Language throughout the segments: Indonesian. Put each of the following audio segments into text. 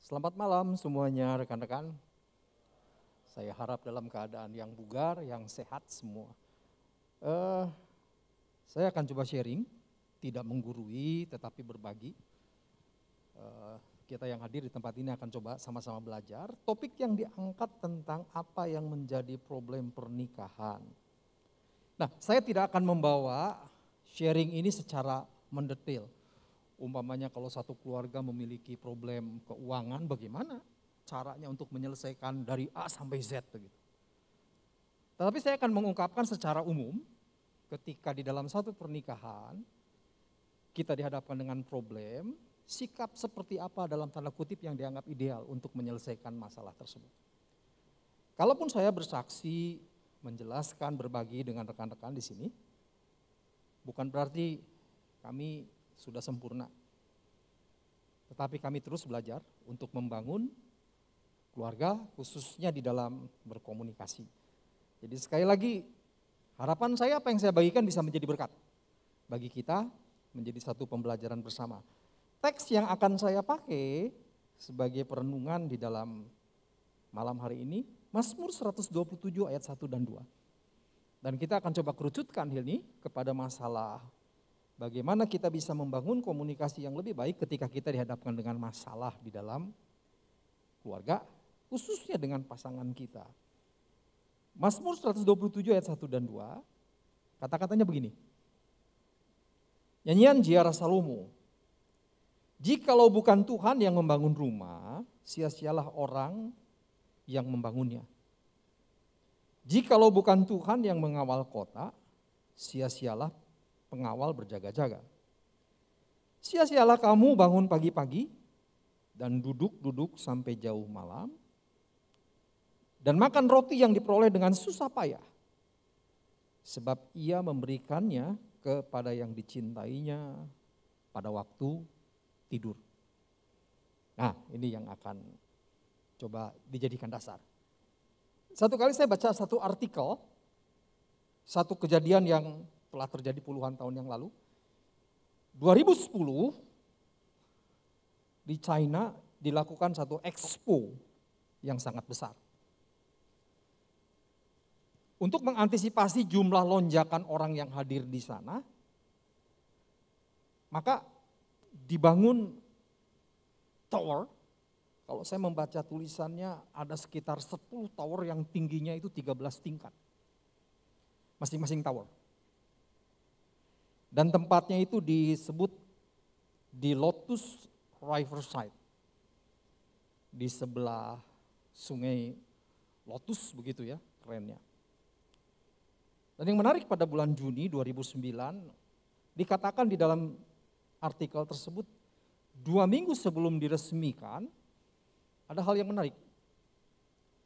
Selamat malam semuanya rekan-rekan. Saya harap dalam keadaan yang bugar, yang sehat semua. Saya akan coba sharing, tidak menggurui tetapi berbagi. Kita yang hadir di tempat ini akan coba sama-sama belajar. Topik yang diangkat tentang apa yang menjadi problem pernikahan. Nah, saya tidak akan membawa sharing ini secara mendetail. Umpamanya kalau satu keluarga memiliki problem keuangan, bagaimana caranya untuk menyelesaikan dari A sampai Z begitu. Tetapi saya akan mengungkapkan secara umum, ketika di dalam satu pernikahan, kita dihadapkan dengan problem, sikap seperti apa dalam tanda kutip yang dianggap ideal untuk menyelesaikan masalah tersebut. Kalaupun saya bersaksi, menjelaskan, berbagi dengan rekan-rekan di sini, bukan berarti kami sudah sempurna. Tetapi kami terus belajar untuk membangun keluarga khususnya di dalam berkomunikasi. Jadi sekali lagi harapan saya apa yang saya bagikan bisa menjadi berkat bagi kita, menjadi satu pembelajaran bersama. Teks yang akan saya pakai sebagai perenungan di dalam malam hari ini Mazmur 127 ayat 1 dan 2. Dan kita akan coba kerucutkan hal ini kepada masalah bagaimana kita bisa membangun komunikasi yang lebih baik ketika kita dihadapkan dengan masalah di dalam keluarga, khususnya dengan pasangan kita. Mazmur 127 ayat 1 dan 2, kata-katanya begini. Nyanyian Ziarah Salomo. Jikalau bukan Tuhan yang membangun rumah, sia-sialah orang yang membangunnya. Jikalau bukan Tuhan yang mengawal kota, sia-sialah pengawal berjaga-jaga. Sia-sialah kamu bangun pagi-pagi dan duduk-duduk sampai jauh malam dan makan roti yang diperoleh dengan susah payah. Sebab ia memberikannya kepada yang dicintainya pada waktu tidur. Nah, ini yang akan coba dijadikan dasar. Satu kali saya baca satu artikel, satu kejadian yang telah terjadi puluhan tahun yang lalu. 2010 di China dilakukan satu expo yang sangat besar. Untuk mengantisipasi jumlah lonjakan orang yang hadir di sana, maka dibangun tower. Kalau saya membaca tulisannya ada sekitar 10 tower yang tingginya itu 13 tingkat. Masing-masing tower. Dan tempatnya itu disebut di Lotus Riverside. Di sebelah sungai Lotus begitu ya, kerennya. Dan yang menarik pada bulan Juni 2009, dikatakan di dalam artikel tersebut, 2 minggu sebelum diresmikan, ada hal yang menarik.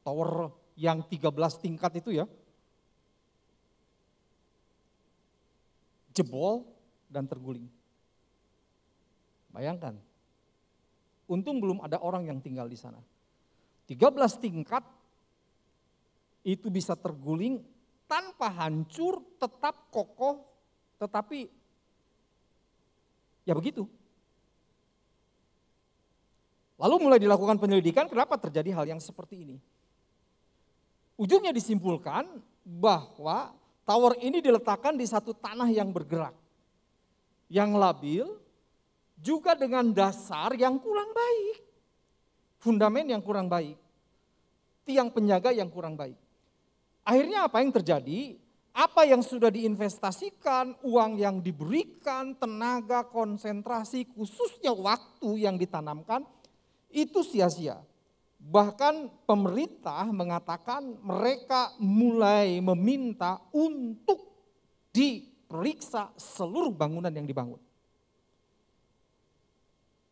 Tower yang 13 tingkat itu ya, jebol dan terguling. Bayangkan, untung belum ada orang yang tinggal di sana. 13 tingkat itu bisa terguling tanpa hancur, tetap kokoh, tetapi ya begitu. Lalu mulai dilakukan penyelidikan kenapa terjadi hal yang seperti ini. Ujungnya disimpulkan bahwa tower ini diletakkan di satu tanah yang bergerak, yang labil, juga dengan dasar yang kurang baik, fundamen yang kurang baik, tiang penjaga yang kurang baik. Akhirnya apa yang terjadi? Apa yang sudah diinvestasikan, uang yang diberikan, tenaga, konsentrasi, khususnya waktu yang ditanamkan, itu sia-sia. Bahkan pemerintah mengatakan mereka mulai meminta untuk diperiksa seluruh bangunan yang dibangun.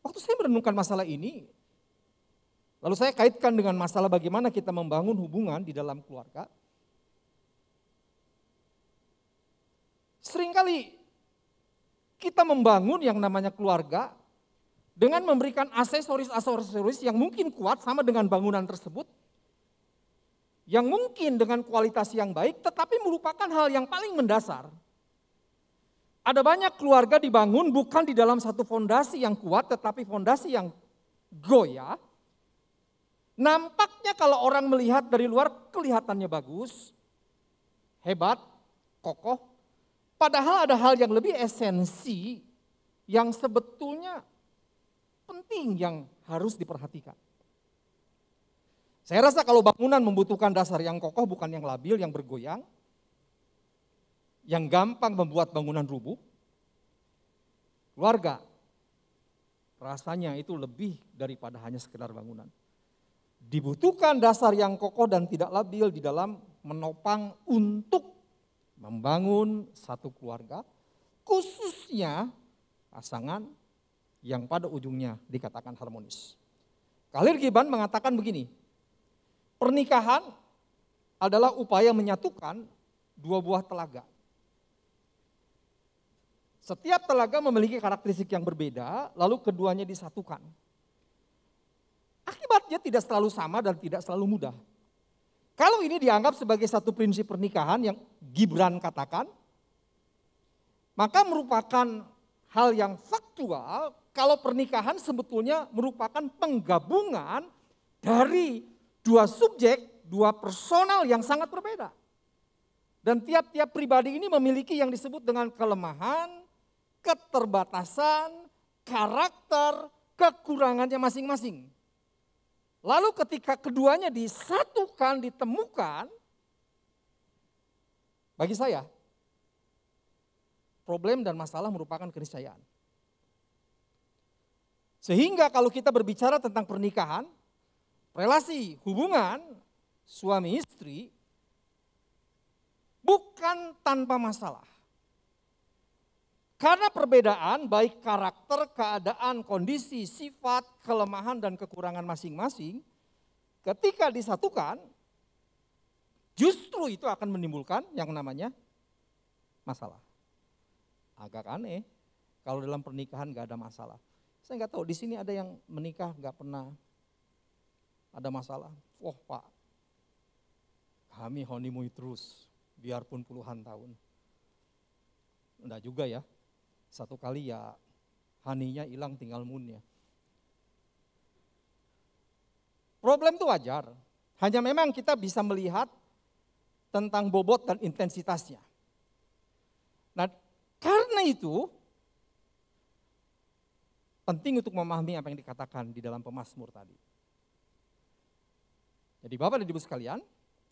Waktu saya merenungkan masalah ini, lalu saya kaitkan dengan masalah bagaimana kita membangun hubungan di dalam keluarga. Seringkali kita membangun yang namanya keluarga dengan memberikan aksesoris-aksesoris yang mungkin kuat sama dengan bangunan tersebut, yang mungkin dengan kualitas yang baik, tetapi melupakan hal yang paling mendasar. Ada banyak keluarga dibangun bukan di dalam satu fondasi yang kuat, tetapi fondasi yang goyah, Nampaknya kalau orang melihat dari luar kelihatannya bagus, hebat, kokoh. Padahal ada hal yang lebih esensi yang sebetulnya penting yang harus diperhatikan. Saya rasa kalau bangunan membutuhkan dasar yang kokoh bukan yang labil, yang bergoyang, yang gampang membuat bangunan rubuh. Keluarga, rasanya itu lebih daripada hanya sekedar bangunan. Dibutuhkan dasar yang kokoh dan tidak labil di dalam menopang untuk membangun satu keluarga, khususnya pasangan yang pada ujungnya dikatakan harmonis. Khalil Gibran mengatakan begini, pernikahan adalah upaya menyatukan dua buah telaga. Setiap telaga memiliki karakteristik yang berbeda, lalu keduanya disatukan. Akibatnya tidak selalu sama dan tidak selalu mudah. Kalau ini dianggap sebagai satu prinsip pernikahan yang Gibran katakan, maka merupakan hal yang faktual kalau pernikahan sebetulnya merupakan penggabungan dari dua subjek, dua personal yang sangat berbeda. Dan tiap-tiap pribadi ini memiliki yang disebut dengan kelemahan, keterbatasan, karakter, kekurangannya masing-masing. Lalu ketika keduanya disatukan, ditemukan, bagi saya, problem dan masalah merupakan keniscayaan. Sehingga kalau kita berbicara tentang pernikahan, relasi, hubungan suami istri, bukan tanpa masalah. Karena perbedaan baik karakter, keadaan, kondisi, sifat, kelemahan dan kekurangan masing-masing, ketika disatukan, justru itu akan menimbulkan yang namanya masalah. Agak aneh kalau dalam pernikahan gak ada masalah. Saya nggak tahu di sini ada yang menikah gak pernah ada masalah. Wah Pak, kami honeymoon terus biarpun puluhan tahun. Enggak juga ya. Satu kali ya honey-nya hilang tinggal moon-nya. Problem itu wajar. Hanya memang kita bisa melihat tentang bobot dan intensitasnya. Nah, karena itu penting untuk memahami apa yang dikatakan di dalam pemazmur tadi. Jadi Bapak dan Ibu sekalian,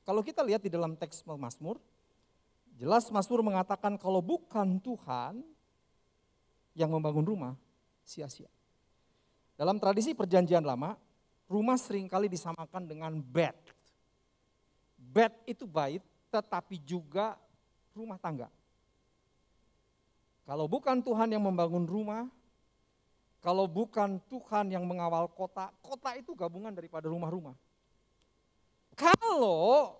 kalau kita lihat di dalam teks pemazmur, jelas Mazmur mengatakan kalau bukan Tuhan yang membangun rumah, sia-sia. Dalam tradisi perjanjian lama, rumah seringkali disamakan dengan bed. Bed itu bait, tetapi juga rumah tangga. Kalau bukan Tuhan yang membangun rumah, kalau bukan Tuhan yang mengawal kota, kota itu gabungan daripada rumah-rumah. Kalau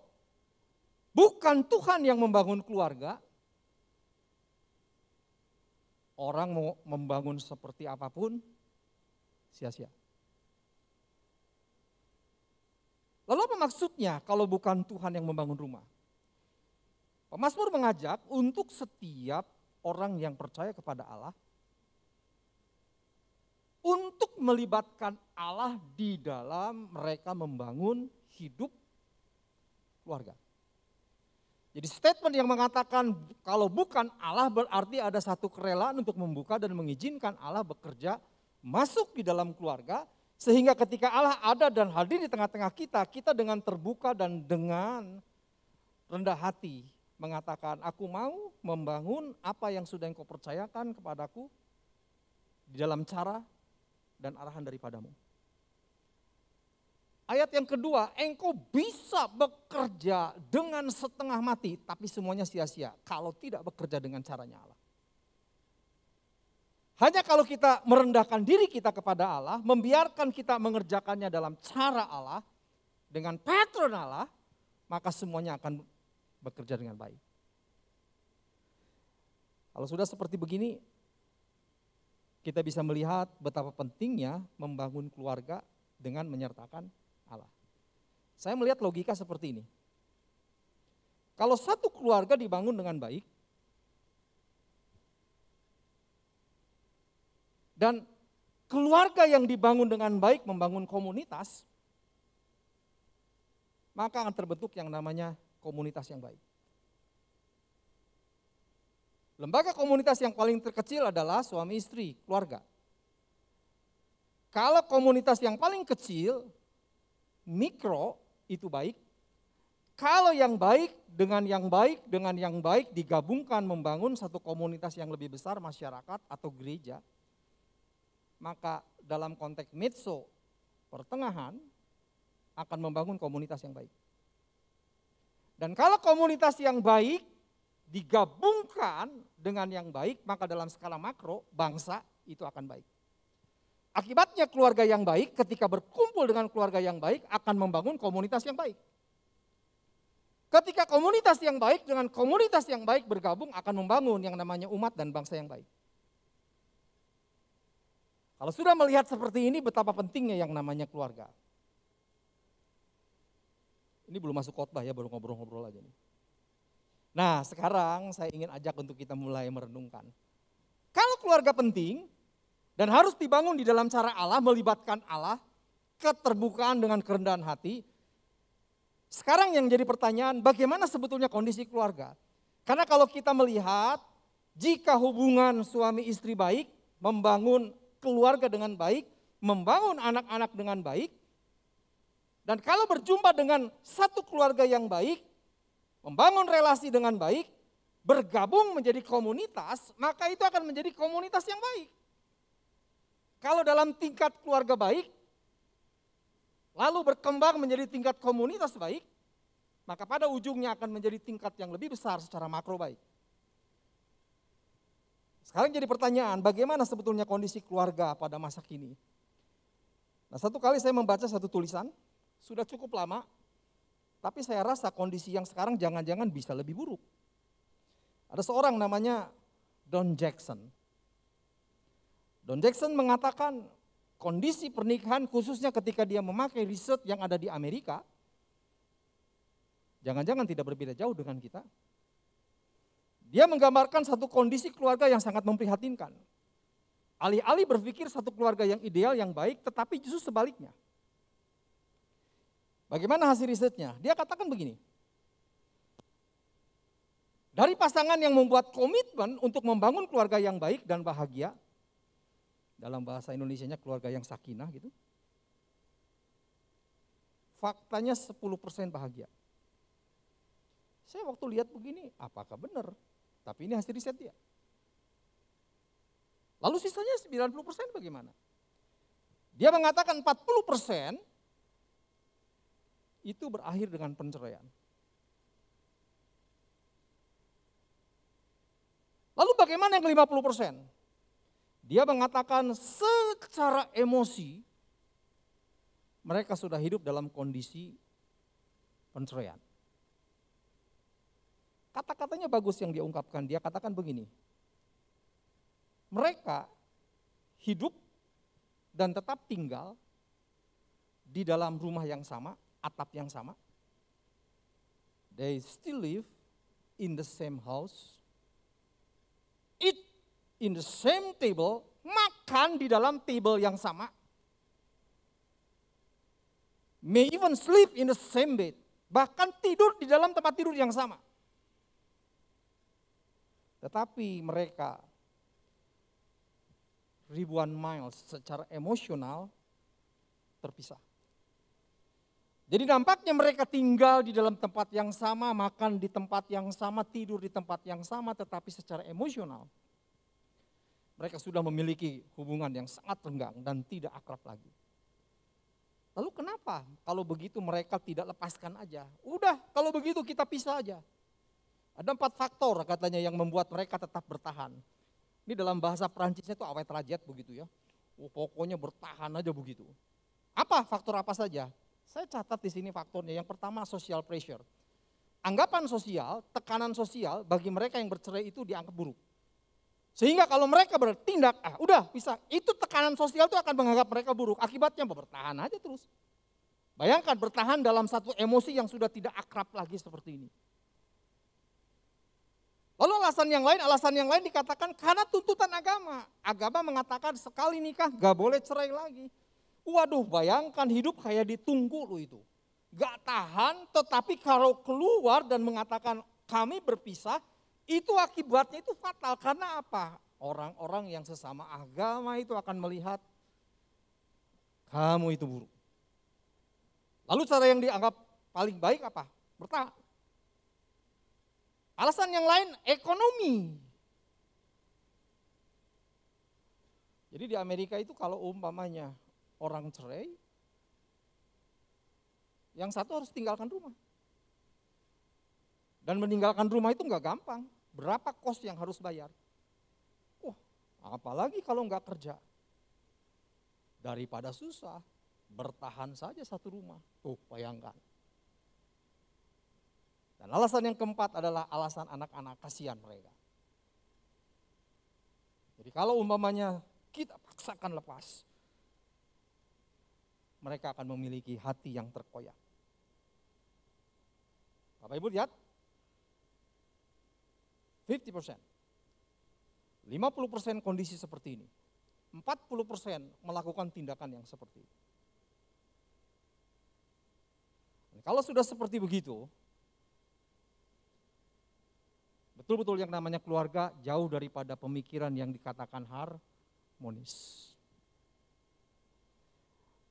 bukan Tuhan yang membangun keluarga, orang mau membangun seperti apapun, sia-sia. Lalu apa maksudnya kalau bukan Tuhan yang membangun rumah? Pemazmur mengajak untuk setiap orang yang percaya kepada Allah, untuk melibatkan Allah di dalam mereka membangun hidup keluarga. Jadi statement yang mengatakan kalau bukan Allah berarti ada satu kerelaan untuk membuka dan mengizinkan Allah bekerja masuk di dalam keluarga. Sehingga ketika Allah ada dan hadir di tengah-tengah kita, kita dengan terbuka dan dengan rendah hati mengatakan aku mau membangun apa yang sudah engkau percayakan kepadaku di dalam cara dan arahan daripadamu. Ayat yang kedua, engkau bisa bekerja dengan setengah mati, tapi semuanya sia-sia kalau tidak bekerja dengan caranya Allah. Hanya kalau kita merendahkan diri kita kepada Allah, membiarkan kita mengerjakannya dalam cara Allah, dengan pattern Allah, maka semuanya akan bekerja dengan baik. Kalau sudah seperti begini, kita bisa melihat betapa pentingnya membangun keluarga dengan menyertakan Allah. Saya melihat logika seperti ini. Kalau satu keluarga dibangun dengan baik, dan keluarga yang dibangun dengan baik membangun komunitas, maka akan terbentuk yang namanya komunitas yang baik. Lembaga komunitas yang paling terkecil adalah suami istri, keluarga. Kalau komunitas yang paling kecil, mikro, itu baik. Kalau yang baik dengan yang baik dengan yang baik digabungkan membangun satu komunitas yang lebih besar, masyarakat atau gereja, maka dalam konteks metso, pertengahan, akan membangun komunitas yang baik. Dan kalau komunitas yang baik digabungkan dengan yang baik, maka dalam skala makro, bangsa itu akan baik. Akibatnya keluarga yang baik ketika berkumpul dengan keluarga yang baik akan membangun komunitas yang baik. Ketika komunitas yang baik dengan komunitas yang baik bergabung akan membangun yang namanya umat dan bangsa yang baik. Kalau sudah melihat seperti ini betapa pentingnya yang namanya keluarga. Ini belum masuk khotbah ya, baru ngobrol-ngobrol aja nih. Nah sekarang saya ingin ajak untuk kita mulai merenungkan. Kalau keluarga penting dan harus dibangun di dalam cara Allah, melibatkan Allah, keterbukaan dengan kerendahan hati. Sekarang yang jadi pertanyaan, bagaimana sebetulnya kondisi keluarga? Karena kalau kita melihat, jika hubungan suami istri baik, membangun keluarga dengan baik, membangun anak-anak dengan baik, dan kalau berjumpa dengan satu keluarga yang baik, membangun relasi dengan baik, bergabung menjadi komunitas, maka itu akan menjadi komunitas yang baik. Kalau dalam tingkat keluarga baik, lalu berkembang menjadi tingkat komunitas baik, maka pada ujungnya akan menjadi tingkat yang lebih besar secara makro baik. Sekarang jadi pertanyaan, bagaimana sebetulnya kondisi keluarga pada masa kini? Nah, satu kali saya membaca satu tulisan, sudah cukup lama, tapi saya rasa kondisi yang sekarang jangan-jangan bisa lebih buruk. Ada seorang namanya Don Jackson. Don Jackson mengatakan kondisi pernikahan khususnya ketika dia memakai riset yang ada di Amerika, jangan-jangan tidak berbeda jauh dengan kita. Dia menggambarkan satu kondisi keluarga yang sangat memprihatinkan. Alih-alih berpikir satu keluarga yang ideal, yang baik, tetapi justru sebaliknya. Bagaimana hasil risetnya? Dia katakan begini, dari pasangan yang membuat komitmen untuk membangun keluarga yang baik dan bahagia, dalam bahasa Indonesianya keluarga yang sakinah gitu, faktanya 10% bahagia. Saya waktu lihat begini, apakah benar? Tapi ini hasil riset dia. Lalu sisanya 90% bagaimana? Dia mengatakan 40% itu berakhir dengan perceraian. Lalu bagaimana yang 50%? Dia mengatakan secara emosi mereka sudah hidup dalam kondisi perceraian. Kata-katanya bagus yang dia ungkapkan. Dia katakan begini, mereka hidup dan tetap tinggal di dalam rumah yang sama, atap yang sama. They still live in the same house, eat in the same table, makan di dalam table yang sama, may even sleep in the same bed, bahkan tidur di dalam tempat tidur yang sama. Tetapi mereka ribuan miles secara emosional terpisah. Jadi nampaknya mereka tinggal di dalam tempat yang sama, makan di tempat yang sama, tidur di tempat yang sama, tetapi secara emosional mereka sudah memiliki hubungan yang sangat renggang dan tidak akrab lagi. Lalu kenapa kalau begitu mereka tidak lepaskan aja? Udah, kalau begitu kita pisah aja. Ada 4 faktor katanya yang membuat mereka tetap bertahan. Ini dalam bahasa Perancisnya itu awet rajet begitu ya. Pokoknya bertahan aja begitu. Apa faktor apa saja? Saya catat di sini faktornya. Yang pertama social pressure. Anggapan sosial, tekanan sosial bagi mereka yang bercerai itu dianggap buruk. Sehingga kalau mereka bertindak, udah bisa. Itu tekanan sosial itu akan menganggap mereka buruk. Akibatnya bertahan aja terus. Bayangkan bertahan dalam satu emosi yang sudah tidak akrab lagi seperti ini. Lalu alasan yang lain dikatakan karena tuntutan agama. Agama mengatakan sekali nikah gak boleh cerai lagi. Waduh, bayangkan hidup kayak ditunggu loh itu. gak tahan, tetapi kalau keluar dan mengatakan kami berpisah, itu akibatnya itu fatal. Karena apa? Orang-orang yang sesama agama itu akan melihat kamu itu buruk. Lalu cara yang dianggap paling baik apa? Bertahan. Alasan yang lain ekonomi. Jadi di Amerika itu kalau umpamanya orang cerai, yang satu harus tinggalkan rumah. Dan meninggalkan rumah itu nggak gampang. Berapa kos yang harus bayar? Wah, apalagi kalau nggak kerja. Daripada susah, bertahan saja satu rumah. Tuh, bayangkan. Dan alasan yang keempat adalah alasan anak-anak, kasihan mereka. Jadi kalau umpamanya kita paksakan lepas, mereka akan memiliki hati yang terkoyak. Bapak Ibu lihat, 50%, 50% kondisi seperti ini, 40% melakukan tindakan yang seperti itu. Kalau sudah seperti begitu, betul-betul yang namanya keluarga jauh daripada pemikiran yang dikatakan harmonis.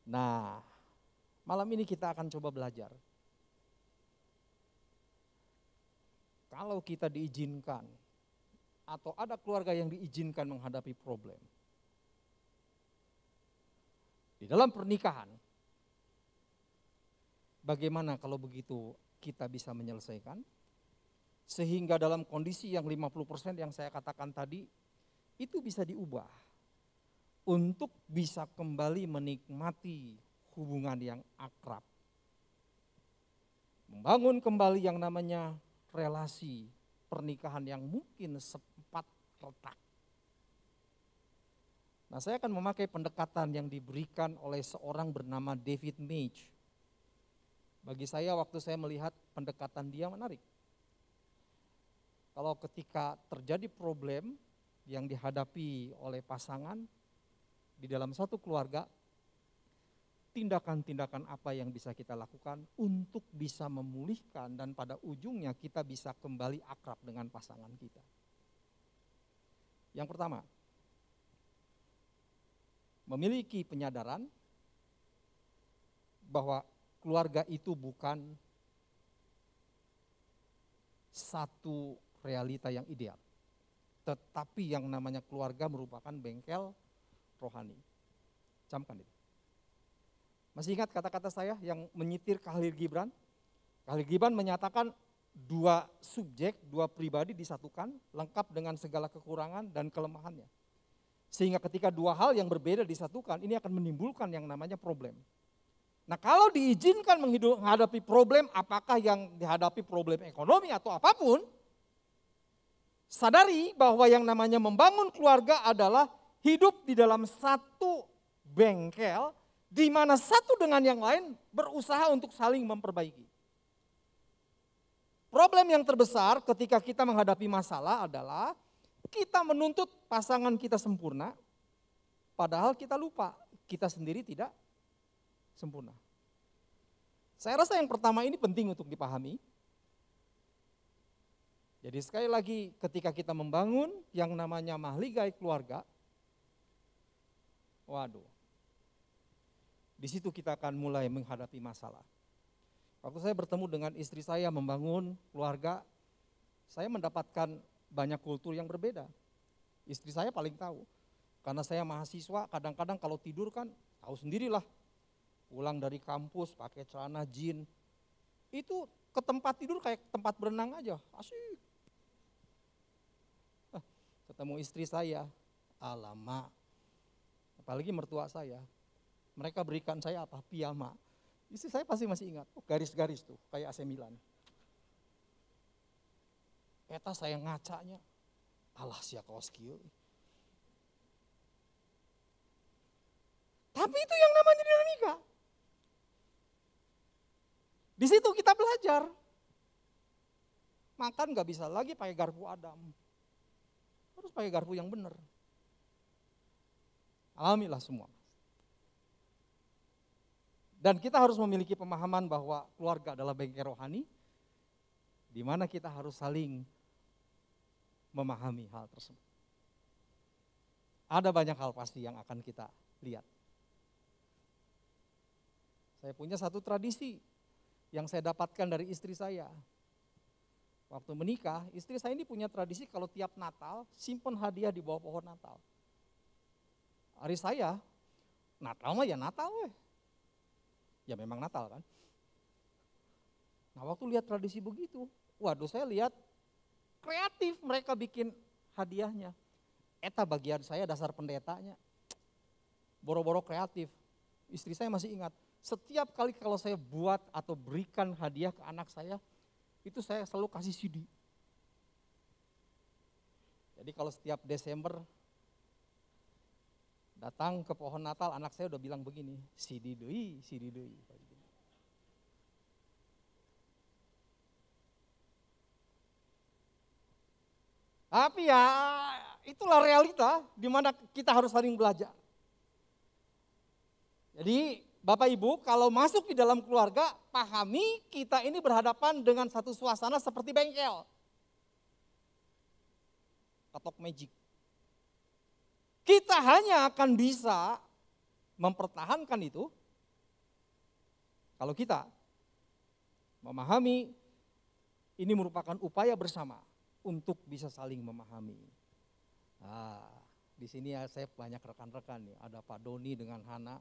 Nah, malam ini kita akan coba belajar. Kalau kita diizinkan atau ada keluarga yang diizinkan menghadapi problem di dalam pernikahan, bagaimana kalau begitu kita bisa menyelesaikan? Sehingga dalam kondisi yang 50% yang saya katakan tadi, itu bisa diubah untuk bisa kembali menikmati hubungan yang akrab. Membangun kembali yang namanya relasi pernikahan yang mungkin sempat retak. Nah, saya akan memakai pendekatan yang diberikan oleh seorang bernama David Mage. Bagi saya waktu saya melihat pendekatan dia menarik. Kalau ketika terjadi problem yang dihadapi oleh pasangan di dalam satu keluarga, tindakan-tindakan apa yang bisa kita lakukan untuk bisa memulihkan dan pada ujungnya kita bisa kembali akrab dengan pasangan kita. Yang pertama, memiliki penyadaran bahwa keluarga itu bukan satu realita yang ideal. Tetapi yang namanya keluarga merupakan bengkel rohani. Camkan itu. Masih ingat kata-kata saya yang menyitir Khalil Gibran? Khalil Gibran menyatakan dua subjek, dua pribadi disatukan, lengkap dengan segala kekurangan dan kelemahannya. Sehingga ketika dua hal yang berbeda disatukan, ini akan menimbulkan yang namanya problem. Nah, kalau diizinkan menghadapi problem, apakah yang dihadapi problem ekonomi atau apapun, sadari bahwa yang namanya membangun keluarga adalah hidup di dalam satu bengkel, di mana satu dengan yang lain berusaha untuk saling memperbaiki. Problem yang terbesar ketika kita menghadapi masalah adalah kita menuntut pasangan kita sempurna, padahal kita lupa kita sendiri tidak sempurna. Saya rasa yang pertama ini penting untuk dipahami. Jadi sekali lagi ketika kita membangun yang namanya mahligai keluarga, waduh, di situ kita akan mulai menghadapi masalah. Waktu saya bertemu dengan istri saya membangun keluarga, saya mendapatkan banyak kultur yang berbeda. Istri saya paling tahu, karena saya mahasiswa, kadang-kadang kalau tidur kan tahu sendirilah. Pulang dari kampus pakai celana jean, itu ke tempat tidur kayak tempat berenang aja, asik. Ketemu istri saya, alamak, apalagi mertua saya, mereka berikan saya apa? Piyama. Istri saya pasti masih ingat, garis-garis tuh kayak AC Milan. Eta saya ngacanya, alah sia kaos kieu. Tapi itu yang namanya dinamika. Di situ kita belajar. Makan gak bisa lagi pakai garpu Adam. Harus pakai garpu yang benar. Alamilah semua. Dan kita harus memiliki pemahaman bahwa keluarga adalah bengkel rohani, di mana kita harus saling memahami hal tersebut. Ada banyak hal pasti yang akan kita lihat. Saya punya satu tradisi yang saya dapatkan dari istri saya. Waktu menikah, istri saya ini punya tradisi kalau tiap Natal, simpen hadiah di bawah pohon Natal. Hari saya, Natal mah ya Natal weh. Ya memang Natal kan. Nah waktu lihat tradisi begitu, waduh saya lihat kreatif mereka bikin hadiahnya. Eta bagian saya dasar pendetanya, boro-boro kreatif. Istri saya masih ingat, setiap kali kalau saya buat atau berikan hadiah ke anak saya, itu saya selalu kasih CD. Jadi kalau setiap Desember datang ke pohon Natal, anak saya udah bilang begini, CD deui, CD deui. Tapi ya itulah realita di mana kita harus saling belajar. Jadi Bapak Ibu kalau masuk di dalam keluarga, pahami kita ini berhadapan dengan satu suasana seperti bengkel. Katok magic. Kita hanya akan bisa mempertahankan itu kalau kita memahami ini merupakan upaya bersama untuk bisa saling memahami. Nah, di sini ya saya banyak rekan-rekan nih, ada Pak Doni dengan Hana,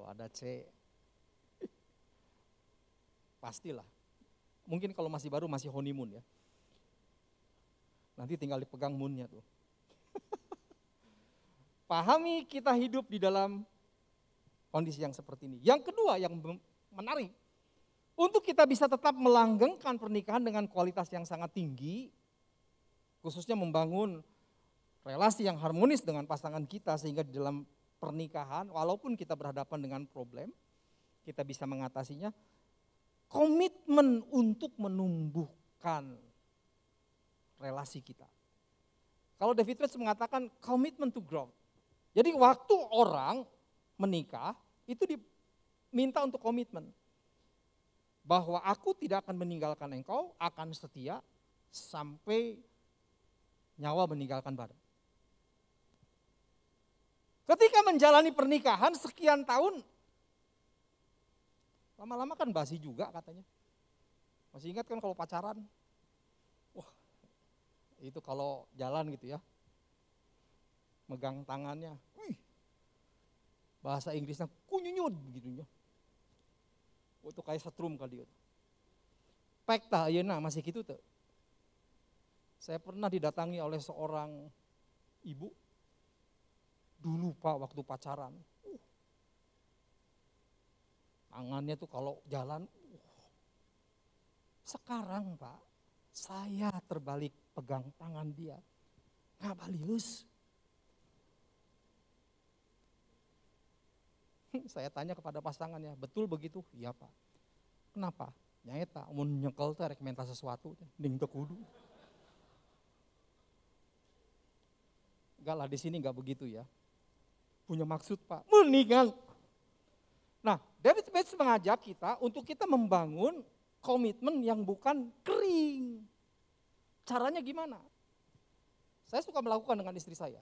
ada C. Pastilah. Mungkin kalau masih baru masih honeymoon ya. Nanti tinggal dipegang moonnya tuh. Pahami kita hidup di dalam kondisi yang seperti ini. Yang kedua yang menarik, untuk kita bisa tetap melanggengkan pernikahan dengan kualitas yang sangat tinggi, khususnya membangun relasi yang harmonis dengan pasangan kita sehingga di dalam pernikahan walaupun kita berhadapan dengan problem, kita bisa mengatasinya, komitmen untuk menumbuhkan relasi kita. Kalau David Rich mengatakan commitment to growth. Jadi waktu orang menikah itu diminta untuk komitmen. Bahwa aku tidak akan meninggalkan engkau, akan setia sampai nyawa meninggalkan badan. Ketika menjalani pernikahan sekian tahun, lama-lama kan basi juga katanya. Masih ingat kan kalau pacaran? Wah, itu kalau jalan gitu ya, megang tangannya, wih, bahasa Inggrisnya kunyunyut begitunya. Itu kayak setrum kali itu. Pek tah ayeuna masih gitu tuh. Saya pernah didatangi oleh seorang ibu, dulu Pak waktu pacaran. Tangannya tuh kalau jalan, sekarang Pak, saya terbalik pegang tangan dia. Ngabalius. Saya tanya kepada pasangannya, betul begitu? Iya Pak. Kenapa? Nyaeta, mun nyekel teh rek minta sesuatu, ning teu kudu. Enggak lah, di sini enggak begitu ya. Punya maksud Pak, mendingan. Nah, David Bates mengajak kita untuk kita membangun komitmen yang bukan kering. Caranya gimana? Saya suka melakukan dengan istri saya.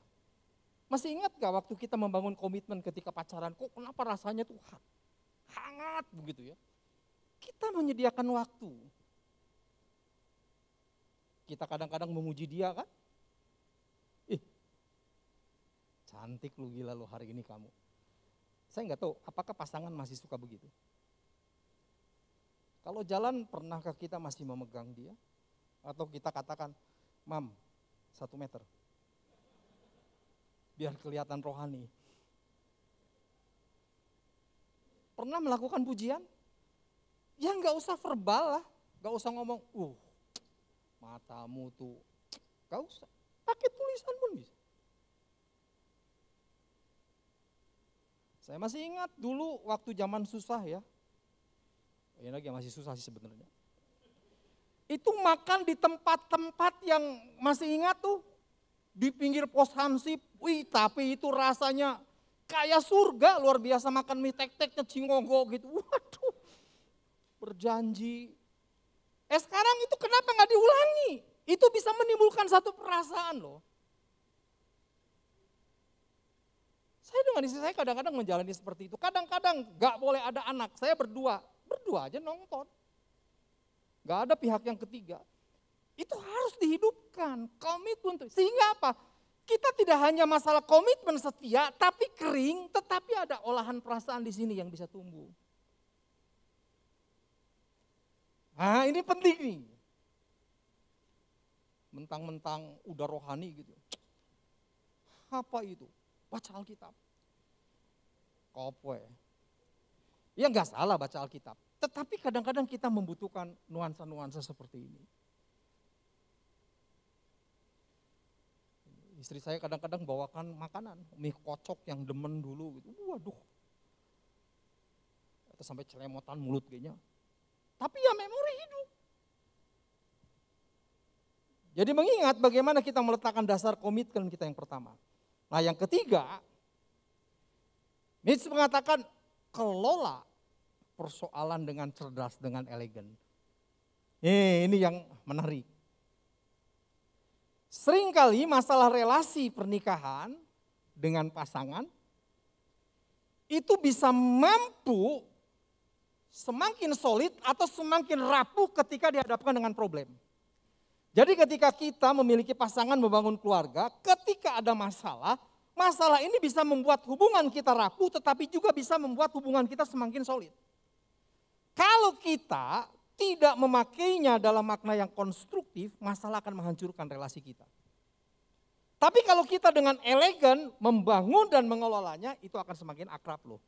Masih ingat gak waktu kita membangun komitmen ketika pacaran, kok kenapa rasanya tuh hangat begitu ya. Kita menyediakan waktu. Kita kadang-kadang memuji dia kan. Cantik lu, gila lu hari ini kamu. Saya gak tahu apakah pasangan masih suka begitu. Kalau jalan pernahkah kita masih memegang dia? Atau kita katakan, Mam, 1 meter. Biar kelihatan rohani. Pernah melakukan pujian? Ya nggak usah verbal lah, nggak usah ngomong, matamu tuh, nggak usah. Pakai tulisan pun bisa. Saya masih ingat dulu waktu zaman susah ya. Ini lagi masih susah sih sebenarnya. Itu makan di tempat-tempat yang masih ingat tuh. Di pinggir pos Hansip, tapi itu rasanya Kayak surga luar biasa, makan mie tek-tek cingogo gitu. Waduh, berjanji. Sekarang itu kenapa nggak diulangi? Itu bisa menimbulkan satu perasaan loh. Saya dengan istri saya kadang-kadang menjalani seperti itu. Kadang-kadang nggak boleh ada anak, saya berdua aja nonton. Nggak ada pihak yang ketiga. Itu harus dihidupkan, komitmen. Sehingga apa? Kita tidak hanya masalah komitmen setia, tapi kering, tetapi ada olahan perasaan di sini yang bisa tumbuh. Nah, ini penting nih. Mentang-mentang udah rohani gitu. Apa itu? Baca Alkitab. Kopwe. Ya nggak salah baca Alkitab. Tetapi kadang-kadang kita membutuhkan nuansa-nuansa seperti ini. Istri saya kadang-kadang bawakan makanan, mie kocok yang demen dulu gitu. Waduh. Atau sampai celemotan mulut kayaknya. Tapi ya memori hidup. Jadi mengingat bagaimana kita meletakkan dasar komitmen kita yang pertama. Nah yang ketiga, Nietzsche mengatakan kelola persoalan dengan cerdas, dengan elegan. Ini yang menarik. Seringkali masalah relasi pernikahan dengan pasangan itu bisa mampu semakin solid atau semakin rapuh ketika dihadapkan dengan problem. Jadi ketika kita memiliki pasangan membangun keluarga, ketika ada masalah, masalah ini bisa membuat hubungan kita rapuh tetapi juga bisa membuat hubungan kita semakin solid. Kalau kita tidak memakainya dalam makna yang konstruktif, masalah akan menghancurkan relasi kita. Tapi kalau kita dengan elegan membangun dan mengelolanya, itu akan semakin akrab loh.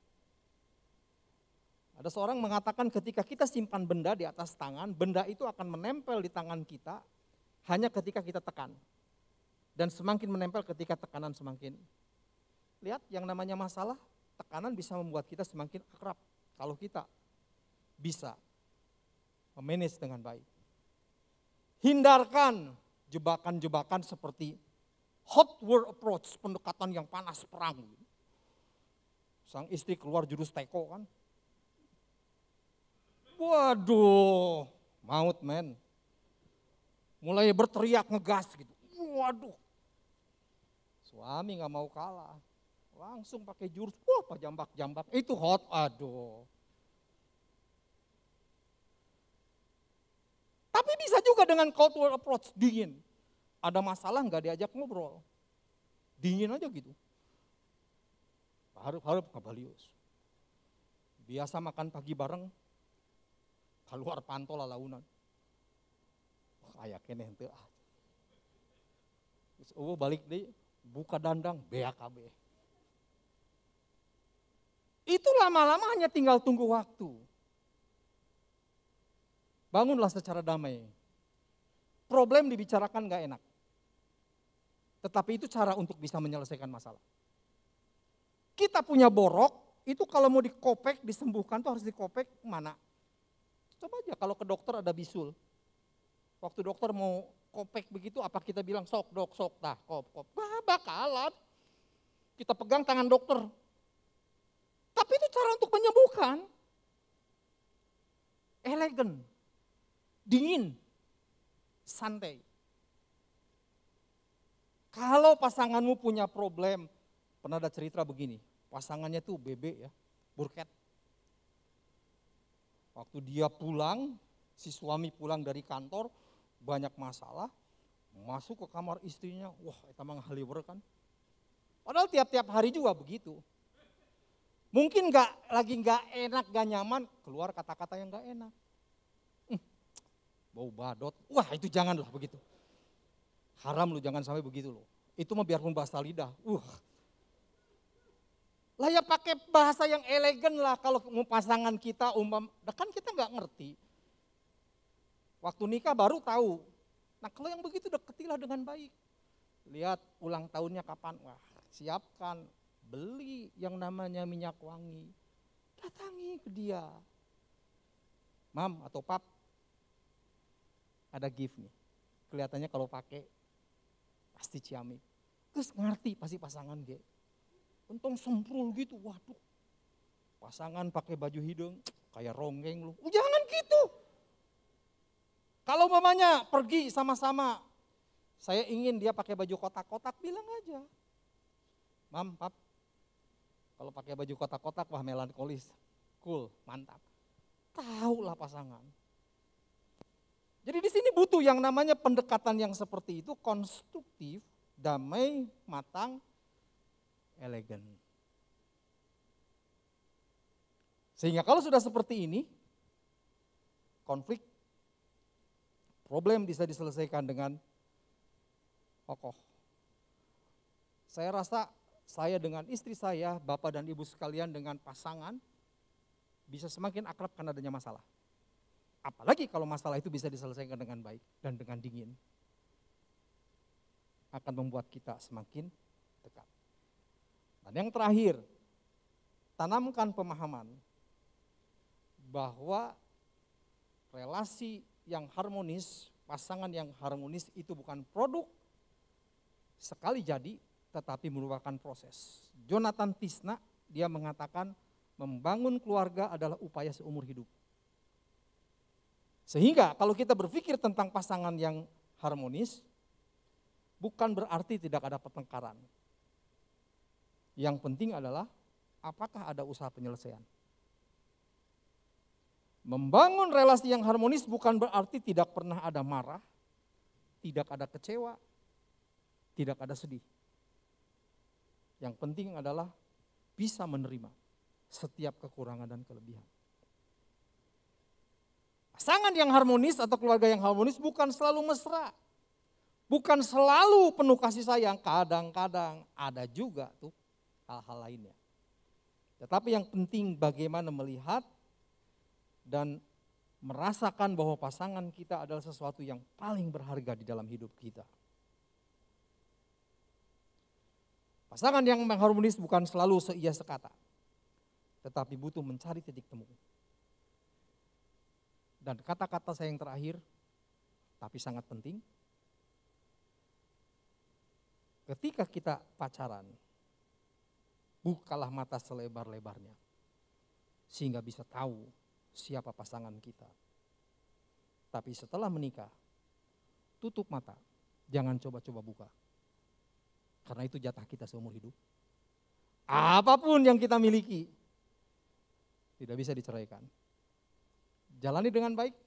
Ada seorang mengatakan ketika kita simpan benda di atas tangan, benda itu akan menempel di tangan kita hanya ketika kita tekan. Dan semakin menempel ketika tekanan semakin. Lihat yang namanya masalah, tekanan bisa membuat kita semakin akrab. Kalau kita bisa memanage dengan baik. Hindarkan jebakan-jebakan seperti hot war approach, pendekatan yang panas perang. Sang istri keluar jurus teko kan. Waduh, maut men. Mulai berteriak ngegas gitu. Waduh. Suami gak mau kalah. Langsung pakai jurus, wah jambak-jambak. Itu hot, aduh. Tapi bisa juga dengan cold war approach, dingin. Ada masalah nggak diajak ngobrol. Dingin aja gitu. Harap-harap kabalius. Biasa makan pagi bareng, keluar pantol launan. Kayak kene henteu ah. Terus balik deh, buka dandang, BAKB. Itu lama-lama hanya tinggal tunggu waktu. Bangunlah secara damai. Problem dibicarakan gak enak. Tetapi itu cara untuk bisa menyelesaikan masalah. Kita punya borok, itu kalau mau dikopek, disembuhkan tuh harus dikopek mana? Coba aja kalau ke dokter ada bisul. Waktu dokter mau kopek begitu, apa kita bilang sok dok, sok tah, kop. Bakalan. Kita pegang tangan dokter. Tapi itu cara untuk menyembuhkan. Elegan. Dingin, santai. Kalau pasanganmu punya problem, pernah ada cerita begini, pasangannya tuh bebek ya, burket. Waktu dia pulang, si suami pulang dari kantor, banyak masalah, masuk ke kamar istrinya, wah itu emang haliwer kan. Padahal tiap-tiap hari juga begitu. Mungkin lagi gak enak, gak nyaman, keluar kata-kata yang gak enak. Bau badot, wah itu janganlah begitu. Haram lu jangan sampai begitu loh. Itu mah biarpun bahasa lidah. Lah ya pakai bahasa yang elegan lah kalau pasangan kita kan kita nggak ngerti. Waktu nikah baru tahu. Nah kalau yang begitu deketilah dengan baik. Lihat ulang tahunnya kapan, wah siapkan, beli yang namanya minyak wangi. Datangi ke dia. Mam atau pap, ada gift nih. Kelihatannya kalau pakai pasti ciamik. Terus ngerti pasti pasangan ge. Untung semprul gitu, waduh. Pasangan pakai baju hidung, kayak ronggeng lu. Jangan gitu. Kalau mamanya pergi sama-sama, saya ingin dia pakai baju kotak-kotak, bilang aja. Mam, pap, kalau pakai baju kotak-kotak, wah melankolis. Cool, mantap. Tahulah pasangan. Jadi di sini butuh yang namanya pendekatan yang seperti itu, konstruktif, damai, matang, elegan. Sehingga kalau sudah seperti ini, konflik, problem bisa diselesaikan dengan kokoh. Saya rasa saya dengan istri saya, bapak dan ibu sekalian dengan pasangan, bisa semakin akrab karena adanya masalah. Apalagi kalau masalah itu bisa diselesaikan dengan baik dan dengan dingin. Akan membuat kita semakin dekat. Dan yang terakhir, tanamkan pemahaman bahwa relasi yang harmonis, pasangan yang harmonis itu bukan produk sekali jadi, tetapi merupakan proses. Jonathan Tisna, dia mengatakan membangun keluarga adalah upaya seumur hidup. Sehingga kalau kita berpikir tentang pasangan yang harmonis, bukan berarti tidak ada pertengkaran. Yang penting adalah apakah ada usaha penyelesaian. Membangun relasi yang harmonis bukan berarti tidak pernah ada marah, tidak ada kecewa, tidak ada sedih. Yang penting adalah bisa menerima setiap kekurangan dan kelebihan. Pasangan yang harmonis atau keluarga yang harmonis bukan selalu mesra. Bukan selalu penuh kasih sayang, kadang-kadang ada juga tuh hal-hal lainnya. Tetapi yang penting bagaimana melihat dan merasakan bahwa pasangan kita adalah sesuatu yang paling berharga di dalam hidup kita. Pasangan yang harmonis bukan selalu seia sekata, tetapi butuh mencari titik temu. Dan kata-kata saya yang terakhir, tapi sangat penting, ketika kita pacaran, bukalah mata selebar-lebarnya, sehingga bisa tahu siapa pasangan kita. Tapi setelah menikah, tutup mata, jangan coba-coba buka. Karena itu jatah kita seumur hidup. Apapun yang kita miliki, tidak bisa diceraikan. Jalani dengan baik,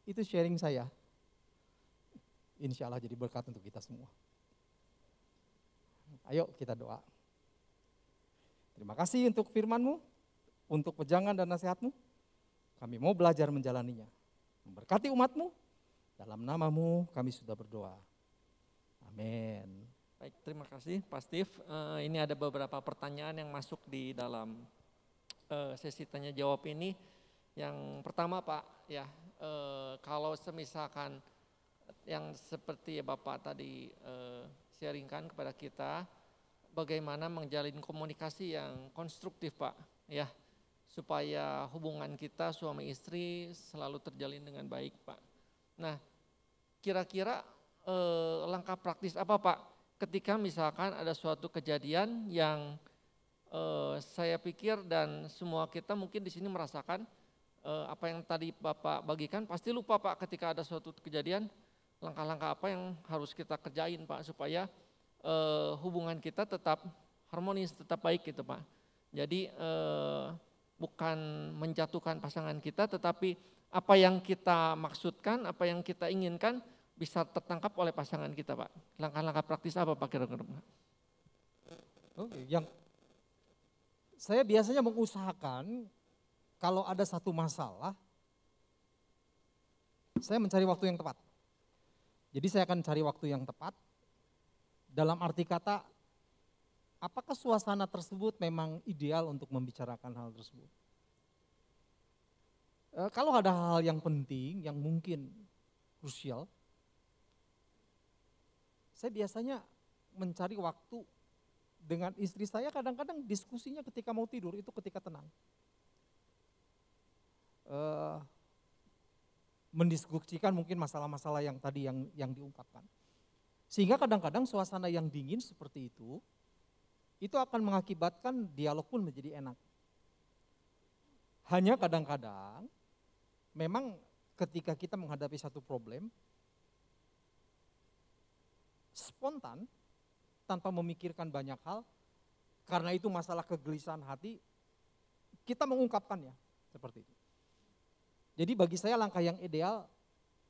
itu sharing saya. Insya Allah jadi berkat untuk kita semua. Ayo kita doa. Terima kasih untuk firman-Mu, untuk pejangan dan nasihat-Mu. Kami mau belajar menjalaninya. Memberkati umat-Mu, dalam nama-Mu kami sudah berdoa. Amin. Baik, terima kasih Pak Steve. Ini ada beberapa pertanyaan yang masuk di dalam sesi tanya jawab ini. Yang pertama Pak, ya kalau semisalkan yang seperti Bapak tadi sharingkan kepada kita, bagaimana menjalin komunikasi yang konstruktif Pak, ya supaya hubungan kita suami istri selalu terjalin dengan baik Pak. Nah, kira-kira langkah praktis apa Pak ketika misalkan ada suatu kejadian yang saya pikir dan semua kita mungkin di sini merasakan apa yang tadi Bapak bagikan, pasti lupa Pak ketika ada suatu kejadian, langkah-langkah apa yang harus kita kerjain Pak supaya hubungan kita tetap harmonis, tetap baik gitu Pak. Jadi bukan menjatuhkan pasangan kita, tetapi apa yang kita maksudkan, apa yang kita inginkan bisa tertangkap oleh pasangan kita Pak. Langkah-langkah praktis apa Pak kira-kira Pak? Oke, yang saya biasanya mengusahakan kalau ada satu masalah, saya mencari waktu yang tepat. Jadi saya akan cari waktu yang tepat, dalam arti kata, apakah suasana tersebut memang ideal untuk membicarakan hal tersebut. Kalau ada hal yang penting, yang mungkin krusial, saya biasanya mencari waktu dengan istri saya, kadang-kadang diskusinya ketika mau tidur, itu ketika tenang. Mendiskusikan mungkin masalah-masalah yang tadi yang diungkapkan. Sehingga kadang-kadang suasana yang dingin seperti itu itu akan mengakibatkan dialog pun menjadi enak. Hanya kadang-kadang memang ketika kita menghadapi satu problem, spontan tanpa memikirkan banyak hal, karena itu masalah kegelisahan hati, kita mengungkapkannya seperti itu. Jadi bagi saya langkah yang ideal,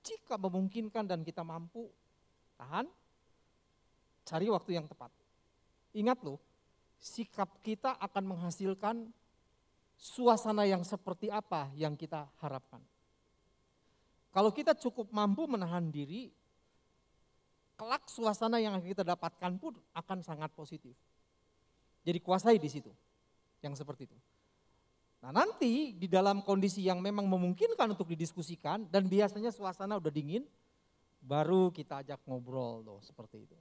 jika memungkinkan dan kita mampu, tahan, cari waktu yang tepat. Ingat loh, sikap kita akan menghasilkan suasana yang seperti apa yang kita harapkan. Kalau kita cukup mampu menahan diri, kelak suasana yang kita dapatkan pun akan sangat positif. Jadi kuasai di situ, yang seperti itu. Nah nanti di dalam kondisi yang memang memungkinkan untuk didiskusikan dan biasanya suasana udah dingin, baru kita ajak ngobrol loh seperti itu.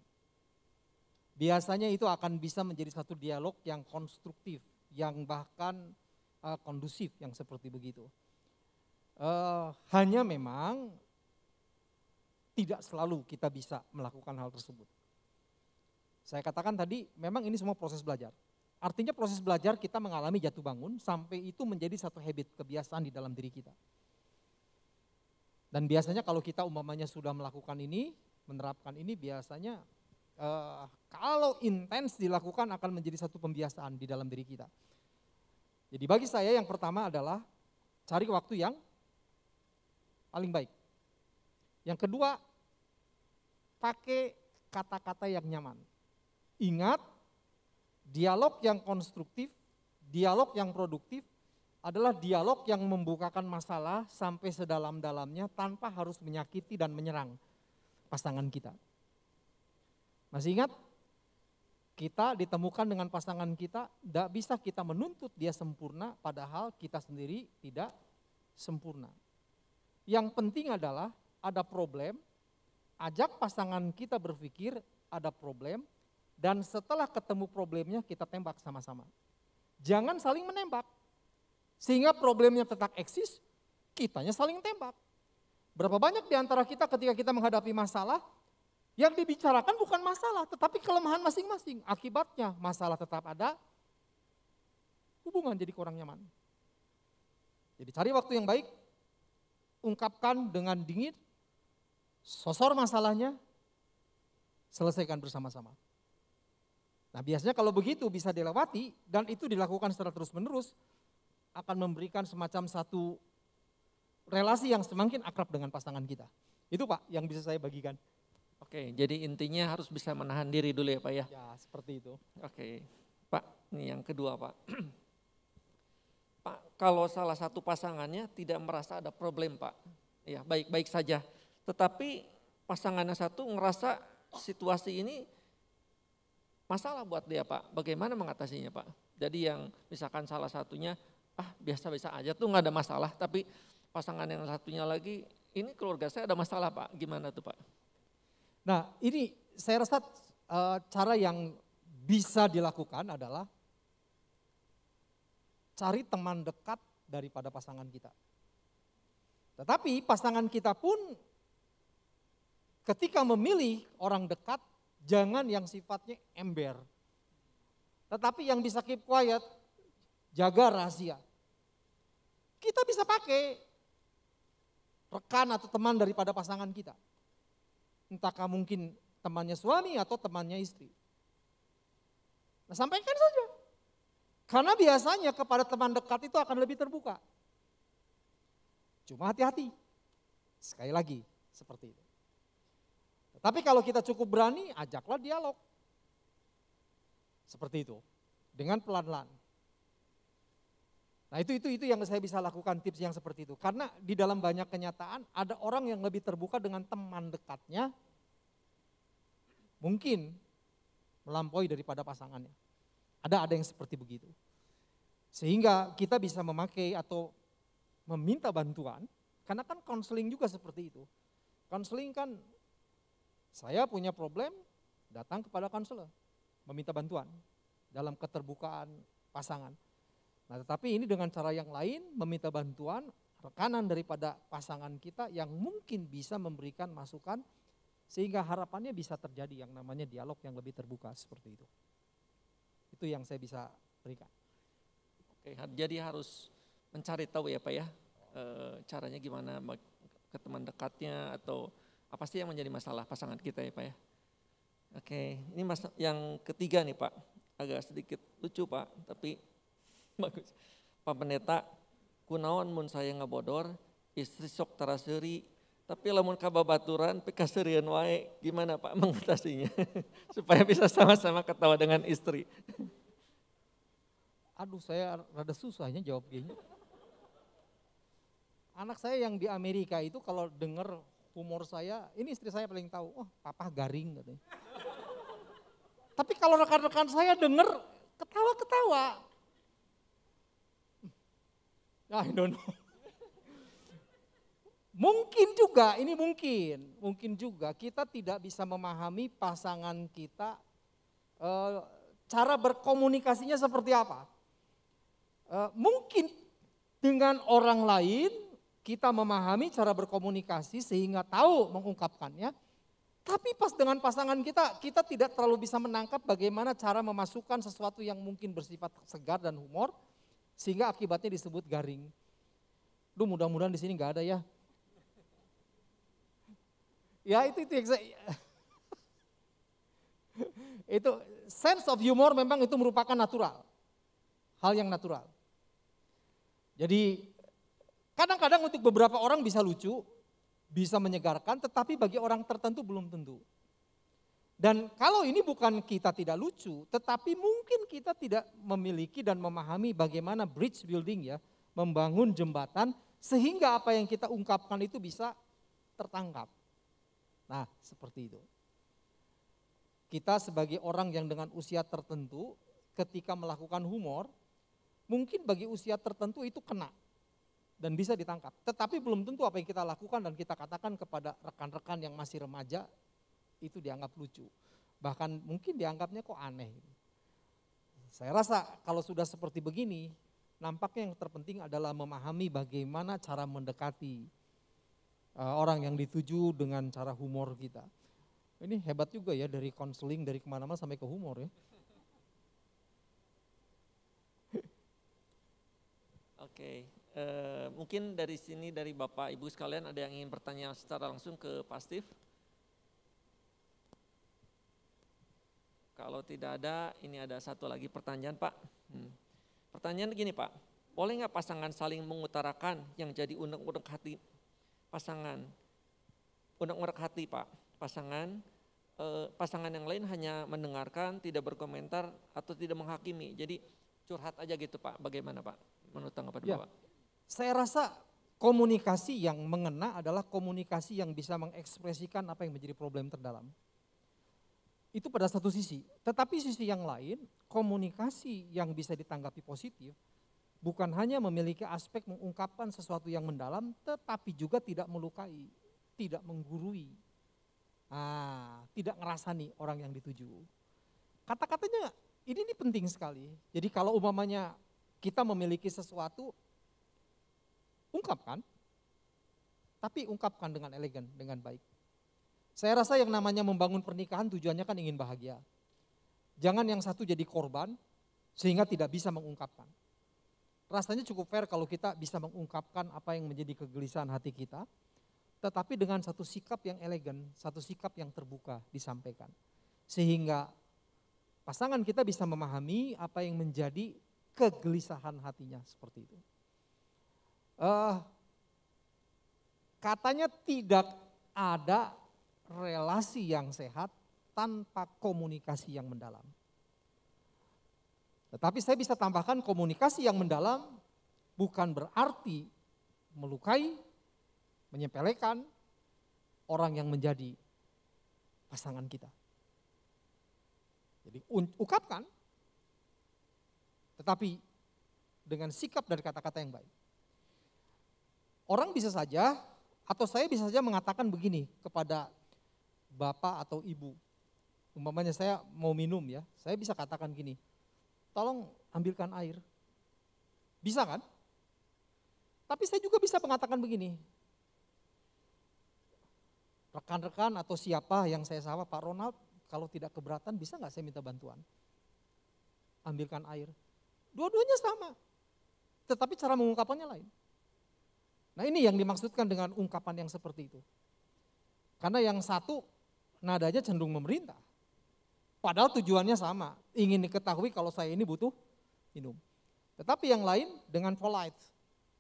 Biasanya itu akan bisa menjadi satu dialog yang konstruktif, yang bahkan kondusif yang seperti begitu. Hanya memang tidak selalu kita bisa melakukan hal tersebut. Saya katakan tadi memang ini semua proses belajar. Artinya proses belajar kita mengalami jatuh bangun sampai itu menjadi satu habit, kebiasaan di dalam diri kita. Dan biasanya kalau kita umpamanya sudah melakukan ini, menerapkan ini biasanya kalau intens dilakukan akan menjadi satu pembiasaan di dalam diri kita. Jadi bagi saya yang pertama adalah cari waktu yang paling baik. Yang kedua, pakai kata-kata yang nyaman. Ingat, dialog yang konstruktif, dialog yang produktif adalah dialog yang membukakan masalah sampai sedalam-dalamnya tanpa harus menyakiti dan menyerang pasangan kita. Masih ingat? Kita ditemukan dengan pasangan kita, tidak bisa kita menuntut dia sempurna padahal kita sendiri tidak sempurna. Yang penting adalah ada problem, ajak pasangan kita berpikir ada problem, dan setelah ketemu problemnya kita tembak sama-sama. Jangan saling menembak, sehingga problemnya tetap eksis, kitanya saling tembak. Berapa banyak di antara kita ketika kita menghadapi masalah, yang dibicarakan bukan masalah, tetapi kelemahan masing-masing. Akibatnya masalah tetap ada, hubungan jadi kurang nyaman. Jadi cari waktu yang baik, ungkapkan dengan dingin, sosor masalahnya, selesaikan bersama-sama. Nah biasanya kalau begitu bisa dilewati dan itu dilakukan secara terus-menerus akan memberikan semacam satu relasi yang semakin akrab dengan pasangan kita. Itu Pak yang bisa saya bagikan. Oke, jadi intinya harus bisa menahan diri dulu ya Pak ya? Ya seperti itu. Oke, Pak ini yang kedua Pak. Pak kalau salah satu pasangannya tidak merasa ada problem Pak, ya baik-baik saja. Tetapi pasangannya satu ngerasa situasi ini masalah buat dia Pak, bagaimana mengatasinya Pak? Jadi yang misalkan salah satunya, biasa-biasa aja tuh nggak ada masalah, tapi pasangan yang satunya lagi, ini keluarga saya ada masalah Pak, gimana tuh Pak? Nah ini saya rasa cara yang bisa dilakukan adalah cari teman dekat daripada pasangan kita. Tetapi pasangan kita pun ketika memilih orang dekat, jangan yang sifatnya ember. Tetapi yang bisa keep quiet, jaga rahasia. Kita bisa pakai rekan atau teman daripada pasangan kita. Entahkah mungkin temannya suami atau temannya istri. Nah sampaikan saja. Karena biasanya kepada teman dekat itu akan lebih terbuka. Cuma hati-hati. Sekali lagi seperti itu. Tapi kalau kita cukup berani, ajaklah dialog. Seperti itu. Dengan pelan-pelan. Nah itu yang saya bisa lakukan tips yang seperti itu. Karena di dalam banyak kenyataan ada orang yang lebih terbuka dengan teman dekatnya. Mungkin melampaui daripada pasangannya. Ada yang seperti begitu. Sehingga kita bisa memakai atau meminta bantuan. Karena kan konseling juga seperti itu. Konseling kan saya punya problem, datang kepada konselor, meminta bantuan dalam keterbukaan pasangan. Nah tetapi ini dengan cara yang lain, meminta bantuan rekanan daripada pasangan kita yang mungkin bisa memberikan masukan sehingga harapannya bisa terjadi yang namanya dialog yang lebih terbuka seperti itu. Itu yang saya bisa berikan. Oke, jadi harus mencari tahu ya Pak ya, caranya gimana ke teman dekatnya atau apa sih yang menjadi masalah pasangan kita ya Pak ya. Oke, ini yang ketiga nih Pak, agak sedikit lucu Pak, tapi bagus. Pak Pendeta, kunaon mun saya ngabodor, istri sok taraseri, tapi lamun kababaturan pikaserian wae, gimana Pak mengatasinya? Supaya bisa sama-sama ketawa dengan istri. Aduh, saya rada susahnya jawab gini. Anak saya yang di Amerika itu kalau denger humor saya, ini istri saya paling tahu, oh papa garing katanya. Tapi kalau rekan-rekan saya denger ketawa-ketawa. I don't know. Mungkin juga, ini mungkin juga kita tidak bisa memahami pasangan kita, cara berkomunikasinya seperti apa. Mungkin dengan orang lain kita memahami cara berkomunikasi sehingga tahu mengungkapkannya. Tapi pas dengan pasangan kita tidak terlalu bisa menangkap bagaimana cara memasukkan sesuatu yang mungkin bersifat segar dan humor, sehingga akibatnya disebut garing. Duh, mudah-mudahan di sini nggak ada ya. Ya itu itu sense of humor memang itu merupakan natural, hal yang natural. Jadi kadang-kadang untuk beberapa orang bisa lucu, bisa menyegarkan, tetapi bagi orang tertentu belum tentu. Dan kalau ini bukan kita tidak lucu, tetapi mungkin kita tidak memiliki dan memahami bagaimana bridge building ya, membangun jembatan sehingga apa yang kita ungkapkan itu bisa tertangkap. Nah, seperti itu. Kita sebagai orang yang dengan usia tertentu ketika melakukan humor, mungkin bagi usia tertentu itu kena dan bisa ditangkap. Tetapi belum tentu apa yang kita lakukan dan kita katakan kepada rekan-rekan yang masih remaja itu dianggap lucu. Bahkan mungkin dianggapnya kok aneh. Saya rasa kalau sudah seperti begini, nampaknya yang terpenting adalah memahami bagaimana cara mendekati orang yang dituju dengan cara humor kita. Ini hebat juga ya, dari konseling, dari kemana-mana sampai ke humor ya. Oke, mungkin dari sini dari Bapak Ibu sekalian ada yang ingin bertanya secara langsung ke Pak Steve? Kalau tidak ada, ini ada satu lagi pertanyaan Pak. Pertanyaan begini Pak, boleh nggak pasangan saling mengutarakan yang jadi unek-unek hati pasangan? Unek-unek hati Pak, pasangan yang lain hanya mendengarkan, tidak berkomentar atau tidak menghakimi. Jadi curhat aja gitu Pak, bagaimana Pak? Menurut tanggapan Bapak? Saya rasa komunikasi yang mengena adalah komunikasi yang bisa mengekspresikan apa yang menjadi problem terdalam. Itu pada satu sisi, tetapi sisi yang lain komunikasi yang bisa ditanggapi positif bukan hanya memiliki aspek mengungkapkan sesuatu yang mendalam, tetapi juga tidak melukai, tidak menggurui, tidak ngerasani orang yang dituju. Kata-katanya ini penting sekali. Jadi kalau umpamanya kita memiliki sesuatu, ungkapkan, tapi ungkapkan dengan elegan, dengan baik. Saya rasa yang namanya membangun pernikahan tujuannya kan ingin bahagia. Jangan yang satu jadi korban sehingga tidak bisa mengungkapkan. Rasanya cukup fair kalau kita bisa mengungkapkan apa yang menjadi kegelisahan hati kita, tetapi dengan satu sikap yang elegan, satu sikap yang terbuka disampaikan. Sehingga pasangan kita bisa memahami apa yang menjadi kegelisahan hatinya, seperti itu. Katanya tidak ada relasi yang sehat tanpa komunikasi yang mendalam. Tetapi saya bisa tambahkan komunikasi yang mendalam bukan berarti melukai, menyepelekan orang yang menjadi pasangan kita. Jadi ungkapkan, tetapi dengan sikap dan kata-kata yang baik. Orang bisa saja, atau saya bisa saja mengatakan begini kepada bapak atau ibu. Umpamanya saya mau minum ya, saya bisa katakan gini, tolong ambilkan air. Bisa kan? Tapi saya juga bisa mengatakan begini, rekan-rekan atau siapa yang saya sapa, Pak Ronald, kalau tidak keberatan bisa nggak saya minta bantuan? ambilkan air. Dua-duanya sama, tetapi cara mengungkapkannya lain. Nah ini yang dimaksudkan dengan ungkapan yang seperti itu. Karena yang satu nadanya cenderung memerintah. Padahal tujuannya sama, ingin diketahui kalau saya ini butuh minum. Tetapi yang lain dengan polite,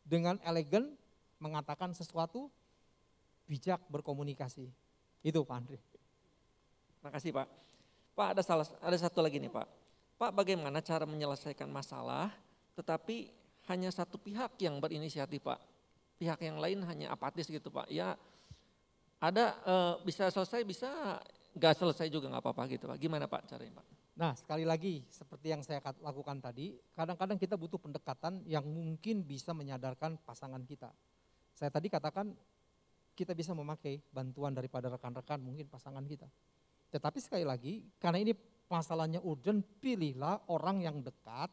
dengan elegan mengatakan sesuatu, bijak berkomunikasi. Itu Pak Andre. Terima kasih Pak. Pak ada satu lagi nih Pak. Pak bagaimana cara menyelesaikan masalah tetapi hanya satu pihak yang berinisiatif Pak. Pihak yang lain hanya apatis gitu Pak. Ya ada bisa selesai bisa gak selesai juga gak apa-apa gitu Pak. Gimana Pak caranya Pak? Nah sekali lagi seperti yang saya lakukan tadi, kadang-kadang kita butuh pendekatan yang mungkin bisa menyadarkan pasangan kita. Saya tadi katakan kita bisa memakai bantuan daripada rekan-rekan mungkin pasangan kita. Tetapi sekali lagi karena ini masalahnya urgent, pilihlah orang yang dekat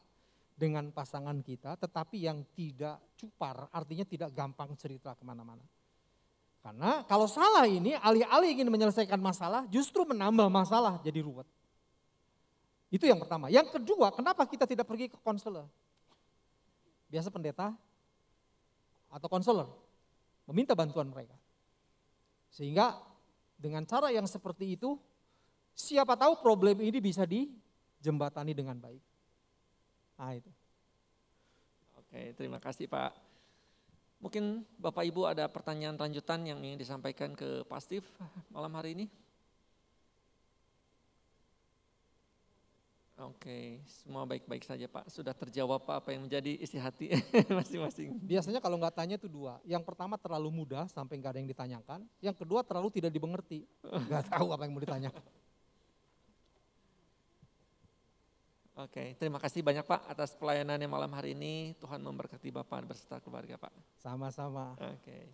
dengan pasangan kita tetapi yang tidak cupar, artinya tidak gampang cerita kemana-mana. Karena kalau salah ini alih-alih ingin menyelesaikan masalah justru menambah masalah jadi ruwet. Itu yang pertama. Yang kedua, kenapa kita tidak pergi ke konselor? Biasa pendeta atau konselor meminta bantuan mereka. Sehingga dengan cara yang seperti itu, siapa tahu problem ini bisa dijembatani dengan baik. Nah itu. Oke, terima kasih Pak. Mungkin Bapak Ibu ada pertanyaan lanjutan yang ingin disampaikan ke Pak Steve malam hari ini? Oke, semua baik-baik saja Pak. Sudah terjawab Pak apa yang menjadi isi hati masing-masing. Biasanya kalau nggak tanya itu dua. Yang pertama terlalu mudah sampai nggak ada yang ditanyakan. Yang kedua terlalu tidak dimengerti. Nggak tahu apa yang mau ditanyakan. Oke, terima kasih banyak Pak atas pelayanannya malam hari ini. Tuhan memberkati Bapak beserta keluarga Pak. Sama-sama. Oke.